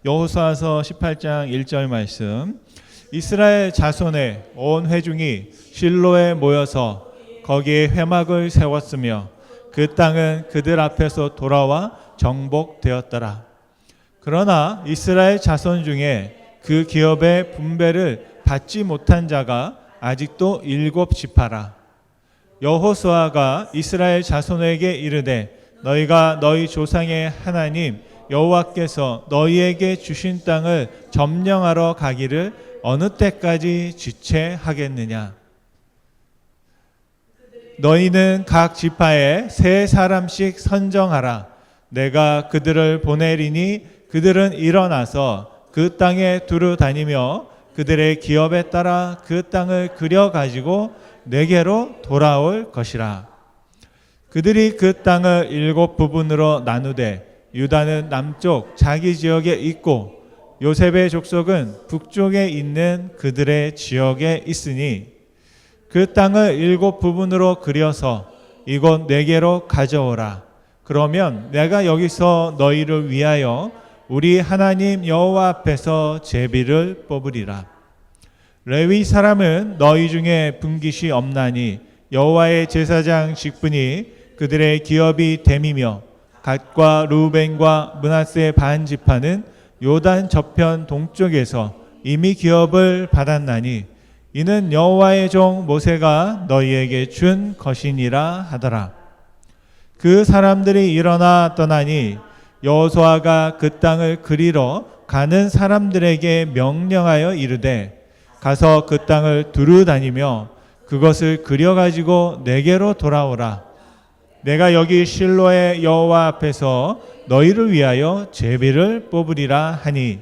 여호수아서 18장 1절 말씀. 이스라엘 자손의 온 회중이 실로에 모여서 거기에 회막을 세웠으며 그 땅은 그들 앞에서 돌아와 정복되었더라. 그러나 이스라엘 자손 중에 그 기업의 분배를 받지 못한 자가 아직도 7지파라. 여호수아가 이스라엘 자손에게 이르되 너희가 너희 조상의 하나님 여호와께서 너희에게 주신 땅을 점령하러 가기를 어느 때까지 지체하겠느냐. 너희는 각 지파에 3사람씩 선정하라. 내가 그들을 보내리니 그들은 일어나서 그 땅에 두루 다니며 그들의 기업에 따라 그 땅을 그려 가지고 내게로 돌아올 것이라. 그들이 그 땅을 7부분으로 나누되 유다는 남쪽 자기 지역에 있고 요셉의 족속은 북쪽에 있는 그들의 지역에 있으니 그 땅을 7부분으로 그려서 이곳 내게로 가져오라. 그러면 내가 여기서 너희를 위하여 우리 하나님 여호와 앞에서 제비를 뽑으리라. 레위 사람은 너희 중에 분깃이 없나니 여호와의 제사장 직분이 그들의 기업이 됨이며 갓과 루벤과 므낫세 반 지파는 요단 저편 동쪽에서 이미 기업을 받았나니 이는 여호와의 종 모세가 너희에게 준 것이니라 하더라. 그 사람들이 일어나 떠나니 여호수아가 그 땅을 그리러 가는 사람들에게 명령하여 이르되 가서 그 땅을 두루 다니며 그것을 그려 가지고 내게로 돌아오라. 내가 여기 실로의 여호와 앞에서 너희를 위하여 제비를 뽑으리라 하니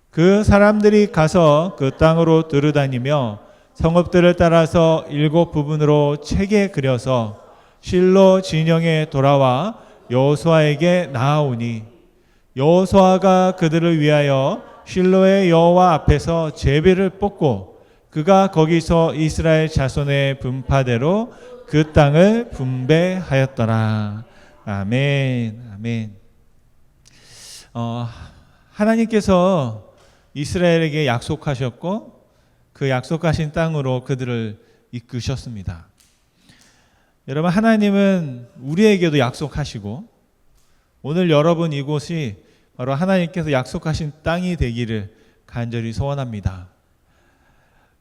그 사람들이 가서 그 땅으로 두루 다니며 성읍들을 따라서 7부분으로 채게 그려서 실로 진영에 돌아와 여호수아에게 나아오니 여호수아가 그들을 위하여 실로의 여호와 앞에서 제비를 뽑고 그가 거기서 이스라엘 자손의 분파대로 그 땅을 분배하였더라. 아멘. 아멘. 하나님께서 이스라엘에게 약속하셨고 그 약속하신 땅으로 그들을 이끄셨습니다. 여러분, 하나님은 우리에게도 약속하시고 오늘 여러분 이곳이 바로 하나님께서 약속하신 땅이 되기를 간절히 소원합니다.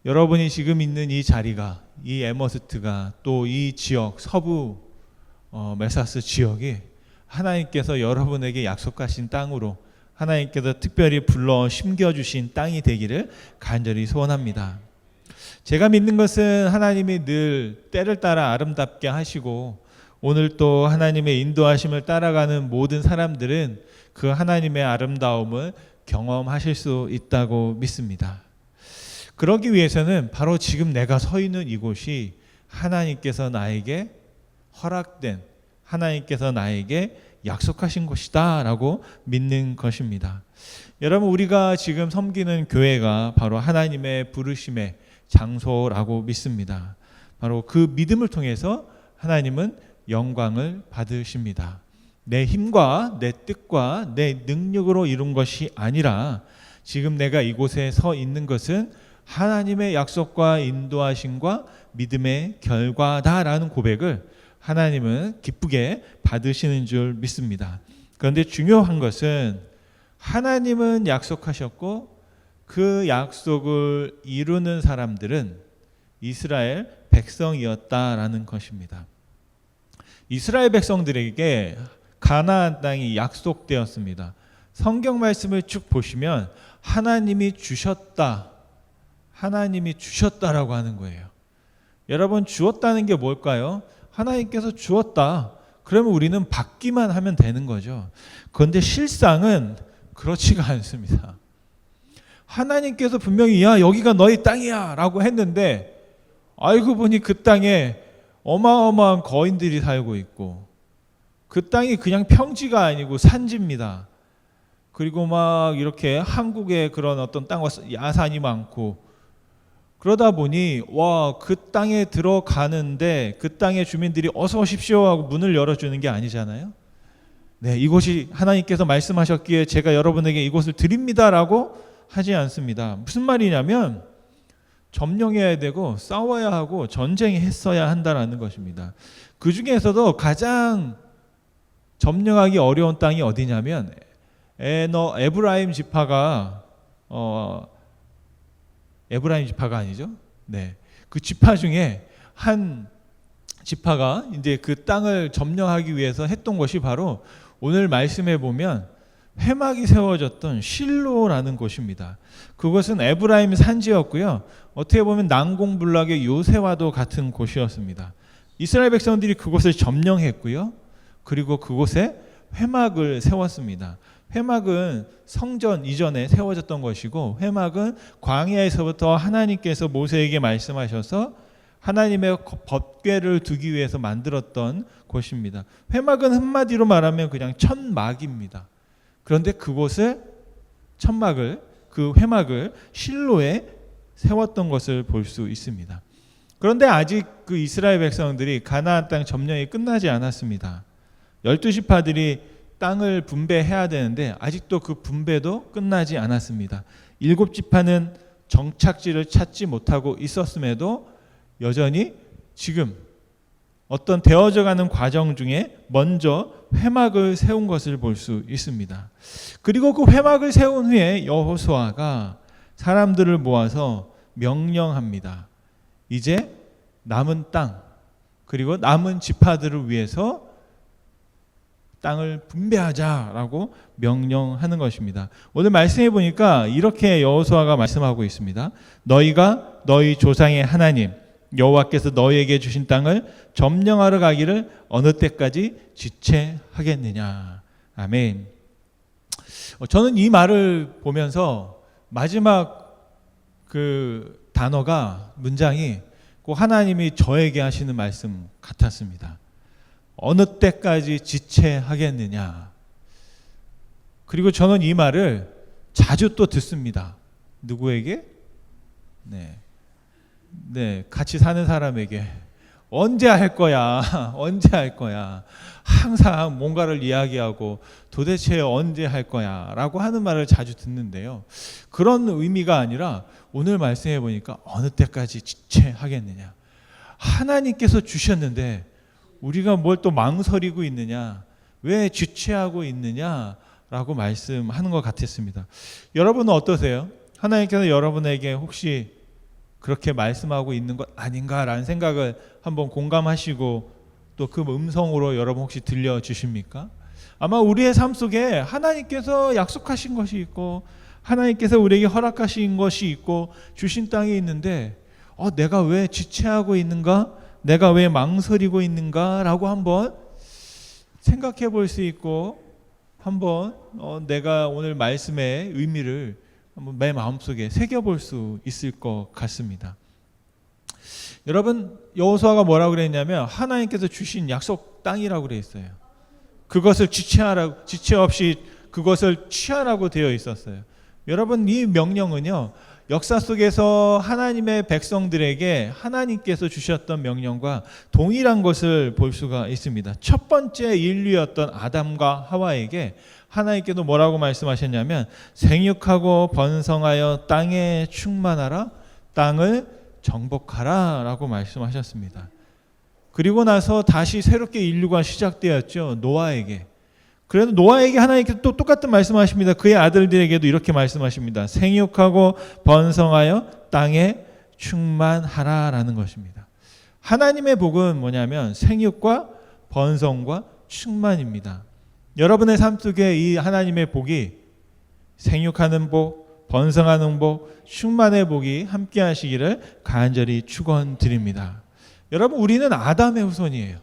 여러분이 지금 있는 이 자리가, 이 에머스트가, 또 이 지역, 서부 메사스 지역이 하나님께서 여러분에게 약속하신 땅으로 하나님께서 특별히 불러 심겨주신 땅이 되기를 간절히 소원합니다. 제가 믿는 것은 하나님이 늘 때를 따라 아름답게 하시고 오늘 또 하나님의 인도하심을 따라가는 모든 사람들은 그 하나님의 아름다움을 경험하실 수 있다고 믿습니다. 그러기 위해서는 바로 지금 내가 서 있는 이곳이 하나님께서 나에게 허락된, 하나님께서 나에게 약속하신 것이다 라고 믿는 것입니다. 여러분, 우리가 지금 섬기는 교회가 바로 하나님의 부르심의 장소라고 믿습니다. 바로 그 믿음을 통해서 하나님은 영광을 받으십니다. 내 힘과 내 뜻과 내 능력으로 이룬 것이 아니라 지금 내가 이곳에 서 있는 것은 하나님의 약속과 인도하심과 믿음의 결과다라는 고백을 하나님은 기쁘게 받으시는 줄 믿습니다. 그런데 중요한 것은 하나님은 약속하셨고 그 약속을 이루는 사람들은 이스라엘 백성이었다라는 것입니다. 이스라엘 백성들에게 가나안 땅이 약속되었습니다. 성경 말씀을 쭉 보시면 하나님이 주셨다, 하나님이 주셨다라고 하는 거예요. 여러분, 주었다는 게 뭘까요? 하나님께서 주었다. 그러면 우리는 받기만 하면 되는 거죠. 그런데 실상은 그렇지가 않습니다. 하나님께서 분명히 야, 여기가 너희 땅이야 라고 했는데 알고 보니 그 땅에 어마어마한 거인들이 살고 있고 그 땅이 그냥 평지가 아니고 산지입니다. 그리고 막 이렇게 한국의 그런 어떤 땅과 야산이 많고 그러다 보니 와, 그 땅에 들어가는데 그 땅의 주민들이 어서 오십시오 하고 문을 열어주는 게 아니잖아요. 네, 이곳이 하나님께서 말씀하셨기에 제가 여러분에게 이곳을 드립니다라고 하지 않습니다. 무슨 말이냐면 점령해야 되고 싸워야 하고 전쟁했어야 한다라는 것입니다. 그 중에서도 가장 점령하기 어려운 땅이 어디냐면 에브라임 지파가 에브라임 지파가 아니죠. 네, 그 지파 중에 한 지파가 이제 그 땅을 점령하기 위해서 했던 것이 바로 오늘 말씀에 보면 회막이 세워졌던 실로라는 곳입니다. 그것은 에브라임 산지였고요. 어떻게 보면 난공불락의 요새와도 같은 곳이었습니다. 이스라엘 백성들이 그곳을 점령했고요. 그리고 그곳에 회막을 세웠습니다. 회막은 성전 이전에 세워졌던 것이고, 회막은 광야에서부터 하나님께서 모세에게 말씀하셔서 하나님의 법궤를 두기 위해서 만들었던 곳입니다. 회막은 한마디로 말하면 그냥 천막입니다. 그런데 그곳을 천막을, 그 회막을 실로에 세웠던 것을 볼 수 있습니다. 그런데 아직 그 이스라엘 백성들이 가나안 땅 점령이 끝나지 않았습니다. 12지파들이 땅을 분배해야 되는데 아직도 그 분배도 끝나지 않았습니다. 7지파는 정착지를 찾지 못하고 있었음에도 여전히 지금 어떤 되어져가는 과정 중에 먼저 회막을 세운 것을 볼 수 있습니다. 그리고 그 회막을 세운 후에 여호수아가 사람들을 모아서 명령합니다. 이제 남은 땅 그리고 남은 지파들을 위해서 땅을 분배하자라고 명령하는 것입니다. 오늘 말씀해 보니까 이렇게 여호수아가 말씀하고 있습니다. 너희가 너희 조상의 하나님 여호와께서 너희에게 주신 땅을 점령하러 가기를 어느 때까지 지체하겠느냐. 아멘. 저는 이 말을 보면서 마지막 그 단어가 문장이 꼭 하나님이 저에게 하시는 말씀 같았습니다. 어느 때까지 지체하겠느냐. 그리고 저는 이 말을 자주 또 듣습니다. 누구에게? 네, 같이 사는 사람에게. 언제 할 거야? 언제 할 거야? 항상 뭔가를 이야기하고 도대체 언제 할 거야? 라고 하는 말을 자주 듣는데요. 그런 의미가 아니라 오늘 말씀해 보니까 어느 때까지 지체하겠느냐. 하나님께서 주셨는데 우리가 뭘 또 망설이고 있느냐? 왜 지체하고 있느냐? 라고 말씀하는 것 같았습니다. 여러분은 어떠세요? 하나님께서 여러분에게 혹시 그렇게 말씀하고 있는 것 아닌가라는 생각을 한번 공감하시고 또 그 음성으로 여러분 혹시 들려주십니까? 아마 우리의 삶 속에 하나님께서 약속하신 것이 있고 하나님께서 우리에게 허락하신 것이 있고 주신 땅이 있는데 내가 왜 지체하고 있는가? 내가 왜 망설이고 있는가? 라고 한번 생각해 볼 수 있고 한번 내가 오늘 말씀의 의미를 한번 내 마음속에 새겨볼 수 있을 것 같습니다. 여러분 여호수아가 뭐라고 그랬냐면 하나님께서 주신 약속 땅이라고 그랬어요. 그것을 지체 없이 그것을 취하라고 되어 있었어요. 여러분 이 명령은요 역사 속에서 하나님의 백성들에게 하나님께서 주셨던 명령과 동일한 것을 볼 수가 있습니다. 첫 번째 인류였던 아담과 하와에게 하나님께서 뭐라고 말씀하셨냐면 생육하고 번성하여 땅에 충만하라, 땅을 정복하라 라고 말씀하셨습니다. 그리고 나서 다시 새롭게 인류가 시작되었죠. 노아에게. 그래도 노아에게 하나님께서 또 똑같은 말씀하십니다. 그의 아들들에게도 이렇게 말씀하십니다. 생육하고 번성하여 땅에 충만하라 라는 것입니다. 하나님의 복은 뭐냐면 생육과 번성과 충만입니다. 여러분의 삶 속에 이 하나님의 복이 생육하는 복, 번성하는 복, 충만의 복이 함께 하시기를 간절히 축원드립니다. 여러분 우리는 아담의 후손이에요.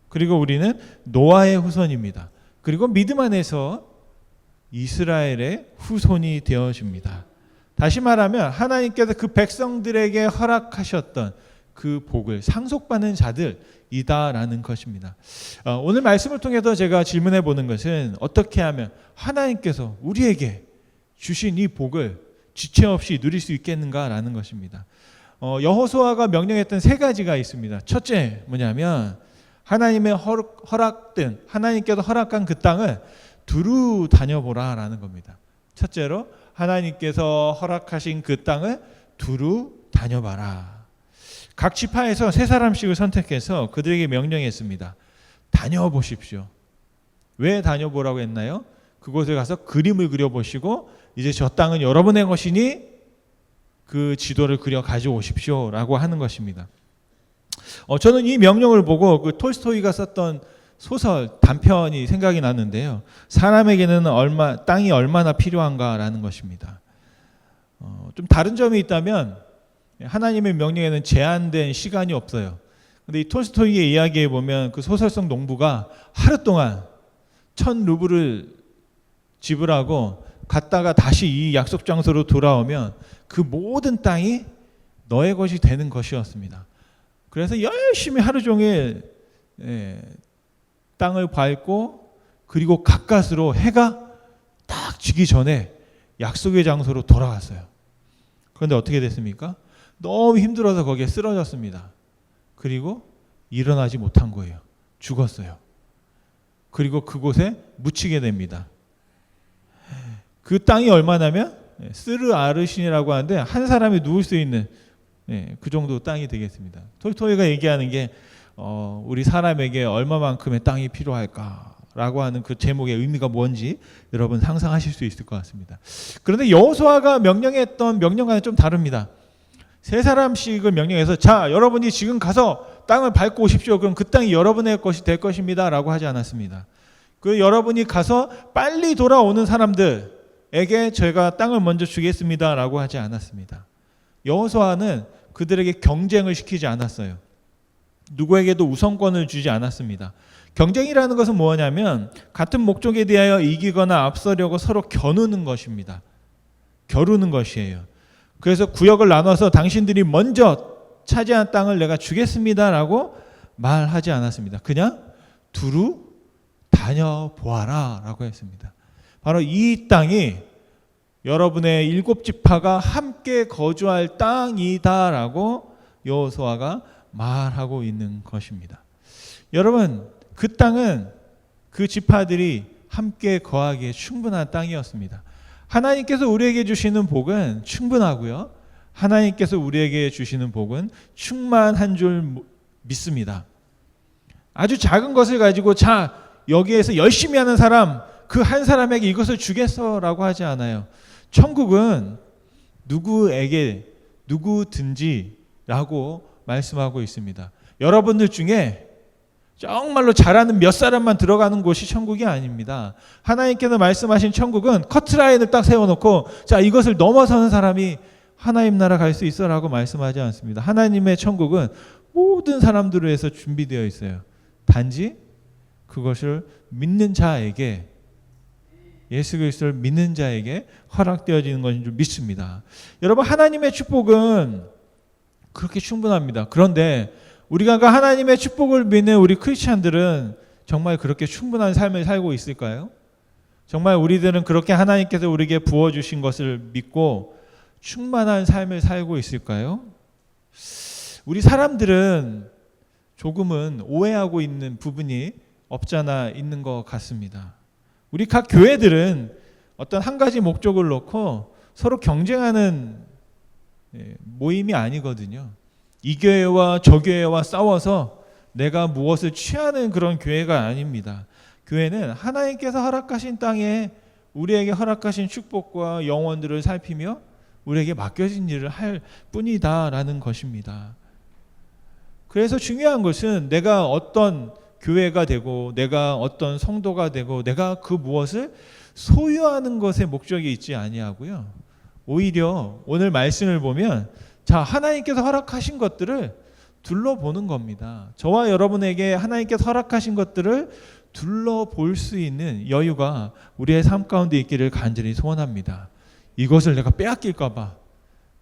그리고 우리는 노아의 후손입니다. 그리고 믿음 안에서 이스라엘의 후손이 되어집니다. 다시 말하면 하나님께서 그 백성들에게 허락하셨던 그 복을 상속받는 자들이다라는 것입니다. 오늘 말씀을 통해서 제가 질문해 보는 것은 어떻게 하면 하나님께서 우리에게 주신 이 복을 지체 없이 누릴 수 있겠는가라는 것입니다. 여호수아가 명령했던 세 가지가 있습니다. 첫째 뭐냐면 하나님의 허락된, 하나님께서 허락한 그 땅을 두루 다녀보라라는 겁니다. 첫째로 하나님께서 허락하신 그 땅을 두루 다녀봐라. 각 지파에서 세 사람씩을 선택해서 그들에게 명령했습니다. 다녀보십시오. 왜 다녀보라고 했나요? 그곳에 가서 그림을 그려보시고 이제 저 땅은 여러분의 것이니 그 지도를 그려 가져오십시오 라고 하는 것입니다. 저는 이 명령을 보고 그 톨스토이가 썼던 소설 단편이 생각이 났는데요. 사람에게는 땅이 얼마나 필요한가라는 것입니다. 좀 다른 점이 있다면 하나님의 명령에는 제한된 시간이 없어요. 근데 이 톨스토이의 이야기에 보면 그 소설성 농부가 하루 동안 1,000루블을 지불하고 갔다가 다시 이 약속 장소로 돌아오면 그 모든 땅이 너의 것이 되는 것이었습니다. 그래서 열심히 하루 종일 땅을 밟고 그리고 가까스로 해가 딱 지기 전에 약속의 장소로 돌아왔어요. 그런데 어떻게 됐습니까? 너무 힘들어서 거기에 쓰러졌습니다. 그리고 일어나지 못한 거예요. 죽었어요. 그리고 그곳에 묻히게 됩니다. 그 땅이 얼마냐면 스르 아르신이라고 하는데 한 사람이 누울 수 있는 그 정도 땅이 되겠습니다. 톨스토이가 얘기하는 게 우리 사람에게 얼마만큼의 땅이 필요할까라고 하는 그 제목의 의미가 뭔지 여러분 상상하실 수 있을 것 같습니다. 그런데 여호수아가 명령했던 명령과는 좀 다릅니다. 세 사람씩을 명령해서 자 여러분이 지금 가서 땅을 밟고 오십시오. 그럼 그 땅이 여러분의 것이 될 것입니다 라고 하지 않았습니다. 그 여러분이 가서 빨리 돌아오는 사람들에게 저희가 땅을 먼저 주겠습니다 라고 하지 않았습니다. 여호수아는 그들에게 경쟁을 시키지 않았어요. 누구에게도 우선권을 주지 않았습니다. 경쟁이라는 것은 뭐냐면 같은 목적에 대하여 이기거나 앞서려고 서로 겨누는 것입니다. 겨루는 것이에요. 그래서 구역을 나눠서 당신들이 먼저 차지한 땅을 내가 주겠습니다라고 말하지 않았습니다. 그냥 두루 다녀보아라 라고 했습니다. 바로 이 땅이 여러분의 7지파가 함께 거주할 땅이다라고 여호수아가 말하고 있는 것입니다. 여러분, 그 땅은 그 지파들이 함께 거하기에 충분한 땅이었습니다. 하나님께서 우리에게 주시는 복은 충분하고요. 하나님께서 우리에게 주시는 복은 충만한 줄 믿습니다. 아주 작은 것을 가지고 자 여기에서 열심히 하는 사람 그 한 사람에게 이것을 주겠어라고 하지 않아요. 천국은 누구에게 누구든지라고 말씀하고 있습니다. 여러분들 중에 정말로 잘하는 몇 사람만 들어가는 곳이 천국이 아닙니다. 하나님께서 말씀하신 천국은 커트라인을 딱 세워놓고 자 이것을 넘어서는 사람이 하나님 나라 갈 수 있어라고 말씀하지 않습니다. 하나님의 천국은 모든 사람들을 위해서 준비되어 있어요. 단지 그것을 믿는 자에게 예수 그리스도를 믿는 자에게 허락되어지는 것인 줄 믿습니다. 여러분 하나님의 축복은 그렇게 충분합니다. 그런데 우리가 그 하나님의 축복을 믿는 우리 크리스찬들은 정말 그렇게 충분한 삶을 살고 있을까요? 정말 우리들은 그렇게 하나님께서 우리에게 부어주신 것을 믿고 충만한 삶을 살고 있을까요? 우리 사람들은 조금은 오해하고 있는 부분이 없잖아 있는 것 같습니다. 우리 각 교회들은 어떤 한 가지 목적을 놓고 서로 경쟁하는 모임이 아니거든요. 이 교회와 저 교회와 싸워서 내가 무엇을 취하는 그런 교회가 아닙니다. 교회는 하나님께서 허락하신 땅에 우리에게 허락하신 축복과 영원들을 살피며 우리에게 맡겨진 일을 할 뿐이다라는 것입니다. 그래서 중요한 것은 내가 어떤 교회가 되고 내가 어떤 성도가 되고 내가 그 무엇을 소유하는 것에 목적이 있지 아니하고요. 오히려 오늘 말씀을 보면 자 하나님께서 허락하신 것들을 둘러보는 겁니다. 저와 여러분에게 하나님께서 허락하신 것들을 둘러볼 수 있는 여유가 우리의 삶 가운데 있기를 간절히 소원합니다. 이것을 내가 빼앗길까 봐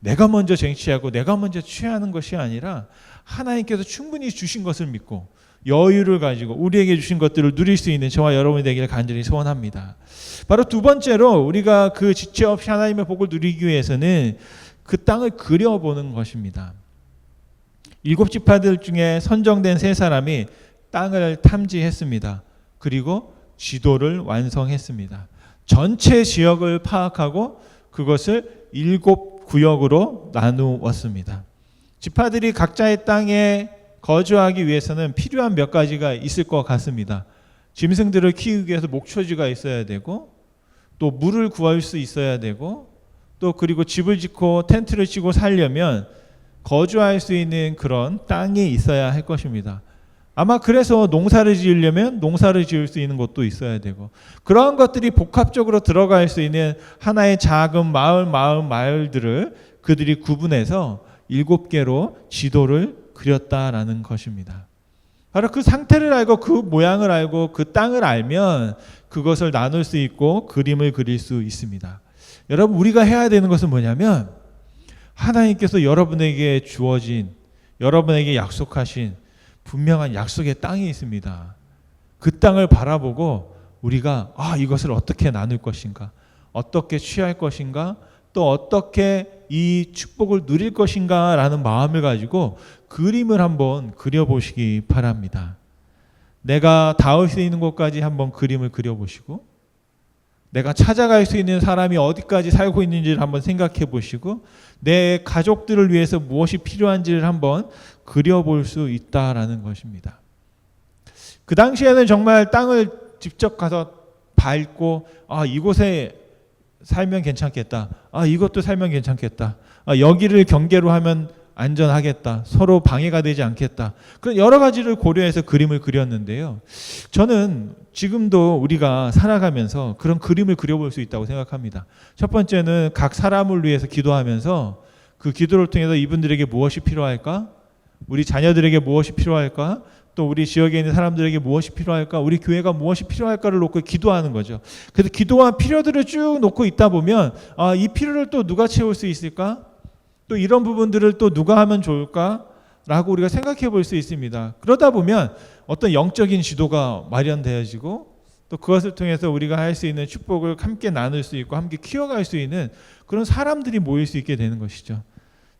내가 먼저 쟁취하고 내가 먼저 취하는 것이 아니라 하나님께서 충분히 주신 것을 믿고 여유를 가지고 우리에게 주신 것들을 누릴 수 있는 저와 여러분이 되기를 간절히 소원합니다. 바로 두 번째로 우리가 그 지체 없이 하나님의 복을 누리기 위해서는 그 땅을 그려보는 것입니다. 7지파들 중에 선정된 3사람이 땅을 탐지했습니다. 그리고 지도를 완성했습니다. 전체 지역을 파악하고 그것을 7구역으로 나누었습니다. 지파들이 각자의 땅에 거주하기 위해서는 필요한 몇 가지가 있을 것 같습니다. 짐승들을 키우기 위해서 목초지가 있어야 되고, 또 물을 구할 수 있어야 되고, 또 그리고 집을 짓고 텐트를 치고 살려면 거주할 수 있는 그런 땅이 있어야 할 것입니다. 아마 그래서 농사를 지으려면 농사를 지을 수 있는 곳도 있어야 되고, 그러한 것들이 복합적으로 들어갈 수 있는 하나의 작은 마을들을 그들이 구분해서 7개로 지도를 그렸다라는 것입니다. 바로 그 상태를 알고 그 모양을 알고 그 땅을 알면 그것을 나눌 수 있고 그림을 그릴 수 있습니다. 여러분, 우리가 해야 되는 것은 뭐냐면, 하나님께서 여러분에게 주어진, 여러분에게 약속하신 분명한 약속의 땅이 있습니다. 그 땅을 바라보고 우리가 이것을 어떻게 나눌 것인가, 어떻게 취할 것인가, 또 어떻게 이 축복을 누릴 것인가 라는 마음을 가지고 그림을 한번 그려보시기 바랍니다. 내가 닿을 수 있는 곳까지 한번 그림을 그려보시고, 내가 찾아갈 수 있는 사람이 어디까지 살고 있는지를 한번 생각해 보시고, 내 가족들을 위해서 무엇이 필요한지를 한번 그려볼 수 있다라는 것입니다. 그 당시에는 정말 땅을 직접 가서 밟고 이곳에 살면 괜찮겠다, 이것도 살면 괜찮겠다, 여기를 경계로 하면 안전하겠다, 서로 방해가 되지 않겠다, 그런 여러 가지를 고려해서 그림을 그렸는데요. 저는 지금도 우리가 살아가면서 그런 그림을 그려볼 수 있다고 생각합니다. 첫 번째는 각 사람을 위해서 기도하면서 그 기도를 통해서 이분들에게 무엇이 필요할까, 우리 자녀들에게 무엇이 필요할까, 또 우리 지역에 있는 사람들에게 무엇이 필요할까, 우리 교회가 무엇이 필요할까를 놓고 기도하는 거죠. 그래서 기도한 필요들을 쭉 놓고 있다 보면 이 필요를 또 누가 채울 수 있을까, 또 이런 부분들을 또 누가 하면 좋을까 라고 우리가 생각해 볼 수 있습니다. 그러다 보면 어떤 영적인 지도가 마련되어지고, 또 그것을 통해서 우리가 할 수 있는 축복을 함께 나눌 수 있고 함께 키워갈 수 있는 그런 사람들이 모일 수 있게 되는 것이죠.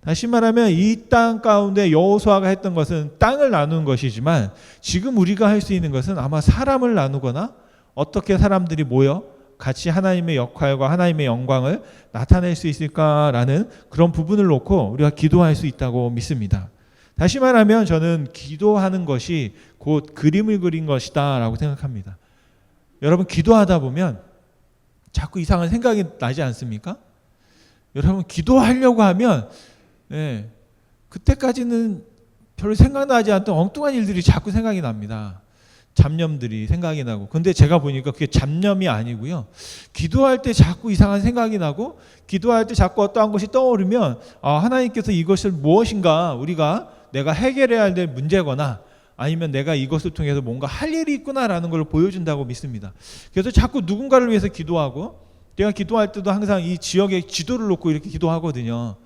다시 말하면 이 땅 가운데 여호수아가 했던 것은 땅을 나누는 것이지만, 지금 우리가 할 수 있는 것은 아마 사람을 나누거나 어떻게 사람들이 모여 같이 하나님의 역할과 하나님의 영광을 나타낼 수 있을까라는 그런 부분을 놓고 우리가 기도할 수 있다고 믿습니다. 다시 말하면 저는 기도하는 것이 곧 그림을 그린 것이다 라고 생각합니다. 여러분, 기도하다 보면 자꾸 이상한 생각이 나지 않습니까? 여러분, 기도하려고 하면 그때까지는 별로 생각나지 않던 엉뚱한 일들이 자꾸 생각이 납니다. 잡념들이 생각이 나고. 근데 제가 보니까 그게 잡념이 아니고요, 기도할 때 자꾸 이상한 생각이 나고, 기도할 때 자꾸 어떠한 것이 떠오르면 하나님께서 이것을 무엇인가 내가 해결해야 될 문제거나 아니면 내가 이것을 통해서 뭔가 할 일이 있구나라는 걸 보여준다고 믿습니다. 그래서 자꾸 누군가를 위해서 기도하고, 제가 기도할 때도 항상 이 지역의 지도를 놓고 이렇게 기도하거든요.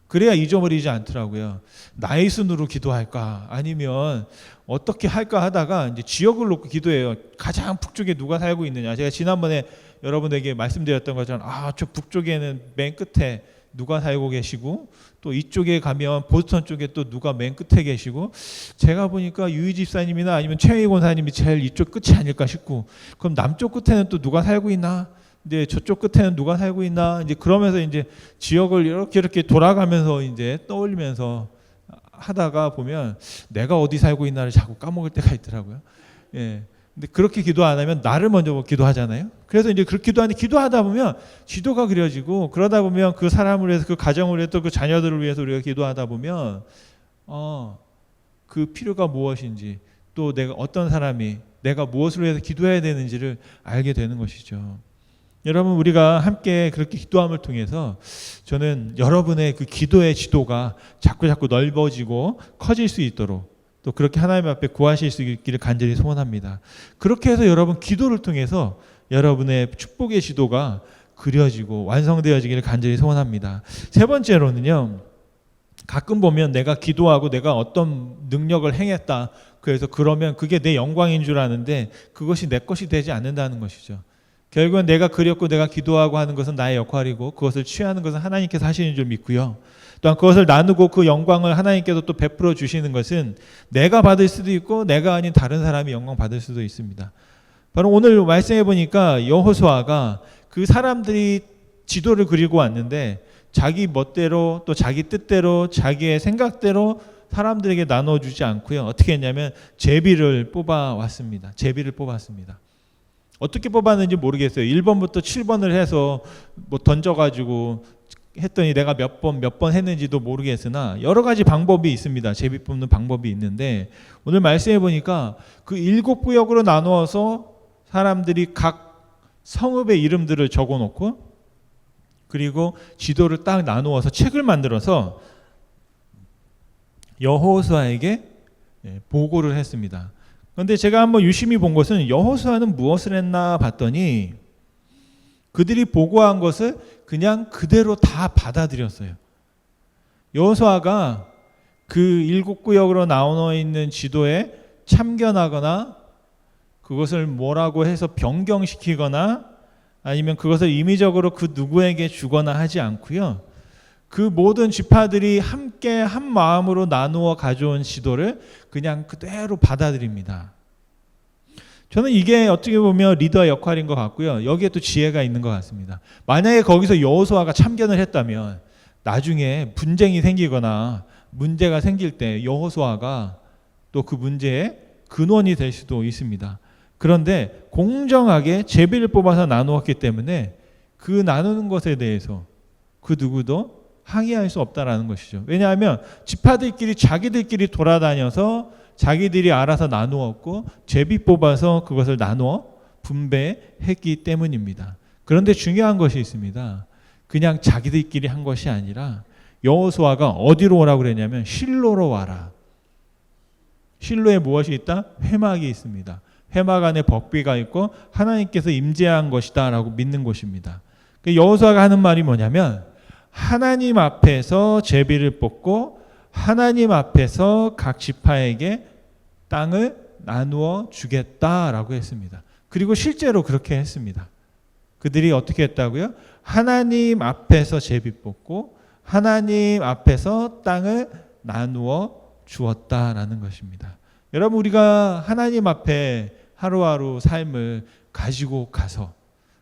그래야 잊어버리지 않더라고요. 나의 순으로 기도할까, 아니면 어떻게 할까 하다가 이제 지역을 놓고 기도해요. 가장 북쪽에 누가 살고 있느냐. 제가 지난번에 여러분에게 말씀드렸던 것처럼 저 북쪽에는 맨 끝에 누가 살고 계시고, 또 이쪽에 가면 보스턴 쪽에 또 누가 맨 끝에 계시고, 제가 보니까 유희 집사님이나 아니면 최희 권사님이 제일 이쪽 끝이 아닐까 싶고, 그럼 남쪽 끝에는 또 누가 살고 있나, 이제 저쪽 끝에는 누가 살고 있나, 이제 그러면서 이제 지역을 이렇게 돌아가면서 이제 떠올리면서 하다가 보면 내가 어디 살고 있나를 자꾸 까먹을 때가 있더라고요. 근데 그렇게 기도 안 하면 나를 먼저 기도하잖아요. 그래서 이제 그렇게 기도하다 보면 지도가 그려지고, 그러다 보면 그 사람을 위해서, 그 가정을 위해서, 또 그 자녀들을 위해서 우리가 기도하다 보면 그 필요가 무엇인지, 또 내가 어떤 사람이 내가 무엇을 위해서 기도해야 되는지를 알게 되는 것이죠. 여러분, 우리가 함께 그렇게 기도함을 통해서 저는 여러분의 그 기도의 지도가 자꾸 넓어지고 커질 수 있도록, 또 그렇게 하나님 앞에 구하실 수 있기를 간절히 소원합니다. 그렇게 해서 여러분, 기도를 통해서 여러분의 축복의 지도가 그려지고 완성되어지기를 간절히 소원합니다. 세 번째로는요, 가끔 보면 내가 기도하고 내가 어떤 능력을 행했다, 그래서 그러면 그게 내 영광인 줄 아는데 그것이 내 것이 되지 않는다는 것이죠. 결국은 내가 그렸고 내가 기도하고 하는 것은 나의 역할이고 그것을 취하는 것은 하나님께서 하시는 줄 믿고요. 또한 그것을 나누고 그 영광을 하나님께서 또 베풀어 주시는 것은 내가 받을 수도 있고 내가 아닌 다른 사람이 영광 받을 수도 있습니다. 바로 오늘 말씀해 보니까 여호수아가 그 사람들이 지도를 그리고 왔는데 자기 멋대로 또 자기 뜻대로 자기의 생각대로 사람들에게 나눠주지 않고요. 어떻게 했냐면 제비를 뽑아왔습니다. 제비를 뽑았습니다. 어떻게 뽑았는지 모르겠어요. 1번부터 7번을 해서 뭐 던져가지고 했더니 내가 몇 번 했는지도 모르겠으나 여러 가지 방법이 있습니다. 제비 뽑는 방법이 있는데 오늘 말씀해 보니까 그 7구역으로 나누어서 사람들이 각 성읍의 이름들을 적어 놓고 그리고 지도를 딱 나누어서 책을 만들어서 여호수아에게 보고를 했습니다. 그런데 제가 한번 유심히 본 것은 여호수아는 무엇을 했나 봤더니 그들이 보고한 것을 그냥 그대로 다 받아들였어요. 여호수아가 그 7구역으로 나눠 있는 지도에 참견하거나 그것을 뭐라고 해서 변경시키거나 아니면 그것을 임의적으로 그 누구에게 주거나 하지 않고요. 그 모든 지파들이 함께 한 마음으로 나누어 가져온 지도를 그냥 그대로 받아들입니다. 저는 이게 어떻게 보면 리더의 역할인 것 같고요. 여기에 또 지혜가 있는 것 같습니다. 만약에 거기서 여호수아가 참견을 했다면 나중에 분쟁이 생기거나 문제가 생길 때 여호수아가 또 그 문제의 근원이 될 수도 있습니다. 그런데 공정하게 제비를 뽑아서 나누었기 때문에 그 나누는 것에 대해서 그 누구도 항의할 수 없다라는 것이죠. 왜냐하면 지파들끼리 자기들끼리 돌아다녀서 자기들이 알아서 나누었고 제비 뽑아서 그것을 나누어 분배했기 때문입니다. 그런데 중요한 것이 있습니다. 그냥 자기들끼리 한 것이 아니라 여호수아가 어디로 오라고 그랬냐면 실로로 와라. 실로에 무엇이 있다? 회막이 있습니다. 회막 안에 법궤가 있고 하나님께서 임재한 것이다 라고 믿는 곳입니다. 여호수아가 하는 말이 뭐냐면 하나님 앞에서 제비를 뽑고 하나님 앞에서 각 지파에게 땅을 나누어 주겠다라고 했습니다. 그리고 실제로 그렇게 했습니다. 그들이 어떻게 했다고요? 하나님 앞에서 제비 뽑고 하나님 앞에서 땅을 나누어 주었다라는 것입니다. 여러분 우리가 하나님 앞에 하루하루 삶을 가지고 가서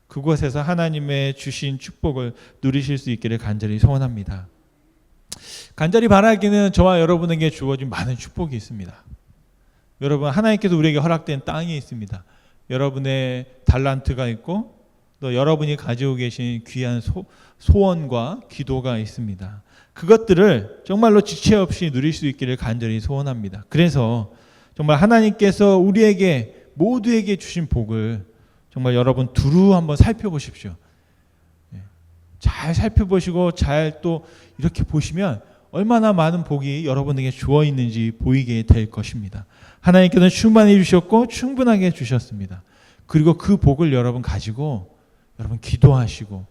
그곳에서 하나님의 주신 축복을 누리실 수 있기를 간절히 소원합니다. 간절히 바라기는 저와 여러분에게 주어진 많은 축복이 있습니다. 여러분 하나님께서 우리에게 허락된 땅이 있습니다. 여러분의 달란트가 있고 또 여러분이 가지고 계신 귀한 소원과 기도가 있습니다. 그것들을 정말로 지체 없이 누릴 수 있기를 간절히 소원합니다. 그래서 정말 하나님께서 우리에게 모두에게 주신 복을 정말 여러분 두루 한번 살펴보십시오. 잘 살펴보시고 잘 또 이렇게 보시면 얼마나 많은 복이 여러분에게 주어 있는지 보이게 될 것입니다. 하나님께서는 충만해 주셨고 충분하게 주셨습니다. 그리고 그 복을 여러분 가지고 여러분 기도하시고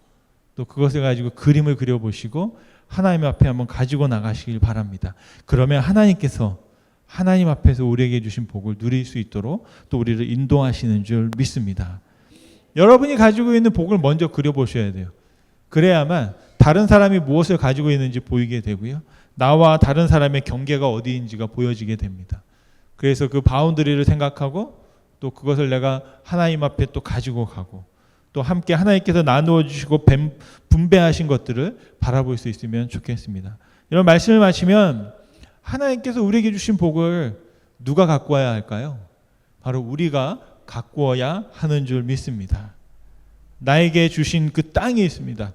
또 그것을 가지고 그림을 그려보시고 하나님 앞에 한번 가지고 나가시길 바랍니다. 그러면 하나님께서 하나님 앞에서 우리에게 주신 복을 누릴 수 있도록 또 우리를 인도하시는 줄 믿습니다. 여러분이 가지고 있는 복을 먼저 그려보셔야 돼요. 그래야만 다른 사람이 무엇을 가지고 있는지 보이게 되고요. 나와 다른 사람의 경계가 어디인지가 보여지게 됩니다. 그래서 그 바운더리를 생각하고 또 그것을 내가 하나님 앞에 또 가지고 가고 또 함께 하나님께서 나누어 주시고 분배하신 것들을 바라볼 수 있으면 좋겠습니다. 이런 말씀을 마치면 하나님께서 우리에게 주신 복을 누가 갖고 와야 할까요? 바로 우리가 갖고 와야 하는 줄 믿습니다. 나에게 주신 그 땅이 있습니다.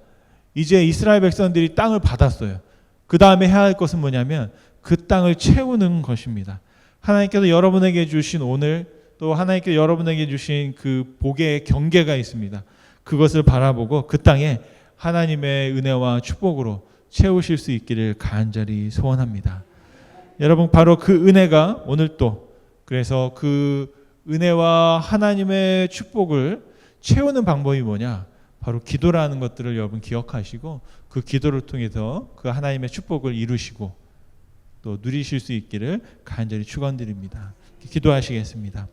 이제 이스라엘 백성들이 땅을 받았어요. 그 다음에 해야 할 것은 뭐냐면 그 땅을 채우는 것입니다. 하나님께서 여러분에게 주신 오늘 또 하나님께서 여러분에게 주신 그 복의 경계가 있습니다. 그것을 바라보고 그 땅에 하나님의 은혜와 축복으로 채우실 수 있기를 간절히 소원합니다. 여러분 바로 그 은혜가 오늘 또 그래서 그 은혜와 하나님의 축복을 채우는 방법이 뭐냐? 바로 기도라는 것들을 여러분 기억하시고 그 기도를 통해서 그 하나님의 축복을 이루시고 또 누리실 수 있기를 간절히 축원드립니다. 기도하시겠습니다.